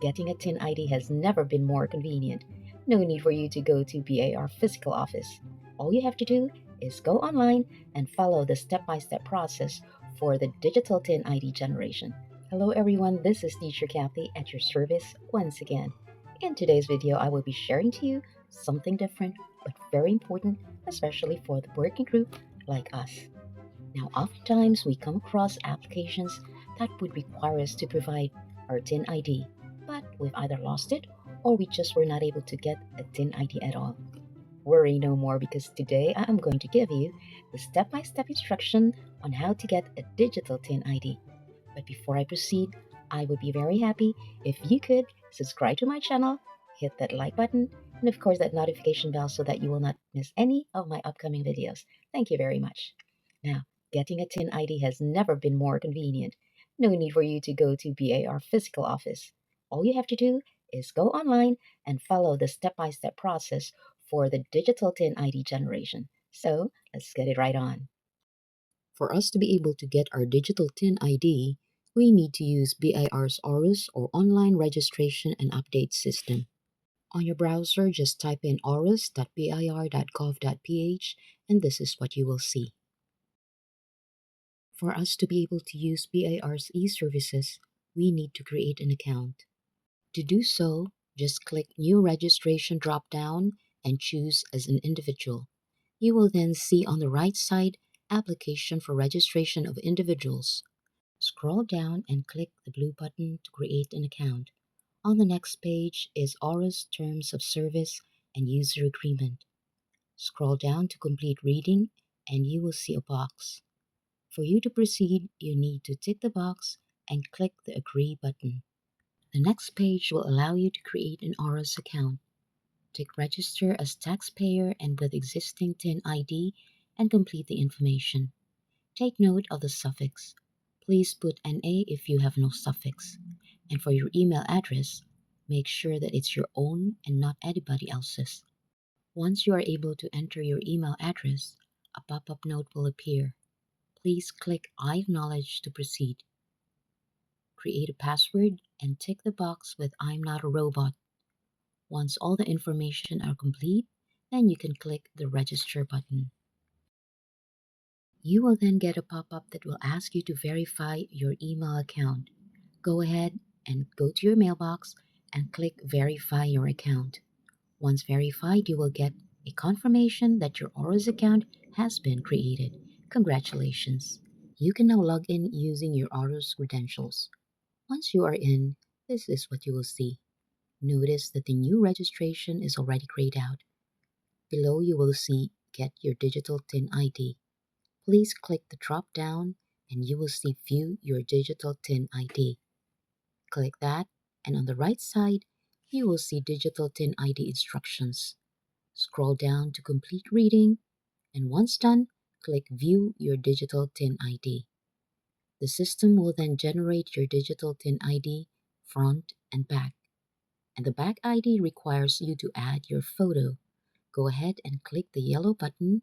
getting a TIN ID has never been more convenient. No need for you to go to BIR physical office. All you have to do is go online and follow the step-by-step process for the digital TIN ID generation. Hello everyone, this is Teacher Kathy at your service once again. In today's video, I will be sharing to you something different but very important, especially for the working group like us. Now, oftentimes we come across applications that would require us to provide our TIN ID, but we've either lost it or we just were not able to get a TIN ID at all. Worry no more, because today I am going to give you the step-by-step instruction on how to get a digital TIN ID. But before I proceed, I would be very happy if you could subscribe to my channel, hit that like button, and of course that notification bell so that you will not miss any of my upcoming videos. Thank you very much. Now, getting a TIN ID has never been more convenient. No need for you to go to BIR physical office. All you have to do is go online and follow the step-by-step process for the digital TIN ID generation. So let's get it right on. For us to be able to get our digital TIN ID, we need to use BIR's ORUS, or Online Registration and Update System. On your browser, just type in orus.bir.gov.ph and this is what you will see. For us to be able to use BIR's e-services, we need to create an account. To do so, just click New Registration drop-down and choose as an individual. You will then see on the right side, Application for Registration of Individuals. Scroll down and click the blue button to create an account. On the next page is ORUS Terms of Service and User Agreement. Scroll down to complete reading and you will see a box. For you to proceed, you need to tick the box and click the Agree button. The next page will allow you to create an ORUS account. Tick Register as Taxpayer and with existing TIN ID and complete the information. Take note of the suffix. Please put NA if you have no suffix. And for your email address, make sure that it's your own and not anybody else's. Once you are able to enter your email address, a pop-up note will appear. Please click I acknowledge to proceed. Create a password and tick the box with I'm not a robot. Once all the information are complete, then you can click the register button. You will then get a pop-up that will ask you to verify your email account. Go ahead and go to your mailbox and click verify your account. Once verified, you will get a confirmation that your ORUS account has been created. Congratulations! You can now log in using your ORUS credentials. Once you are in, this is what you will see. Notice that the new registration is already grayed out. Below you will see Get Your Digital TIN ID. Please click the drop down and you will see View Your Digital TIN ID. Click that and on the right side, you will see Digital TIN ID instructions. Scroll down to complete reading and once done, click View Your Digital TIN ID. The system will then generate your digital TIN ID front and back. And the back ID requires you to add your photo. Go ahead and click the yellow button.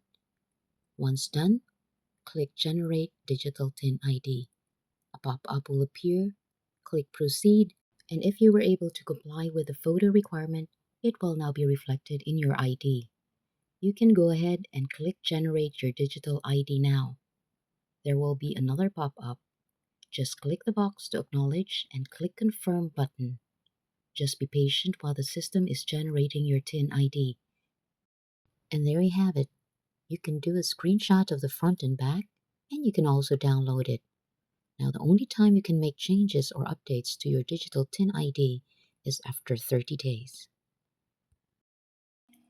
Once done, click Generate Digital TIN ID. A pop-up will appear. Click Proceed, and if you were able to comply with the photo requirement, it will now be reflected in your ID. You can go ahead and click Generate Your Digital ID now. There will be another pop-up. Just click the box to acknowledge and click Confirm button. Just be patient while the system is generating your TIN ID. And there you have it. You can do a screenshot of the front and back, and you can also download it. Now, the only time you can make changes or updates to your digital TIN ID is after 30 days.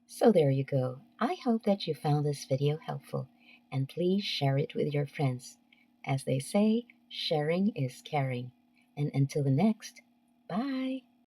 So there you go. I hope that you found this video helpful, and please share it with your friends. As they say, sharing is caring. And until the next, bye!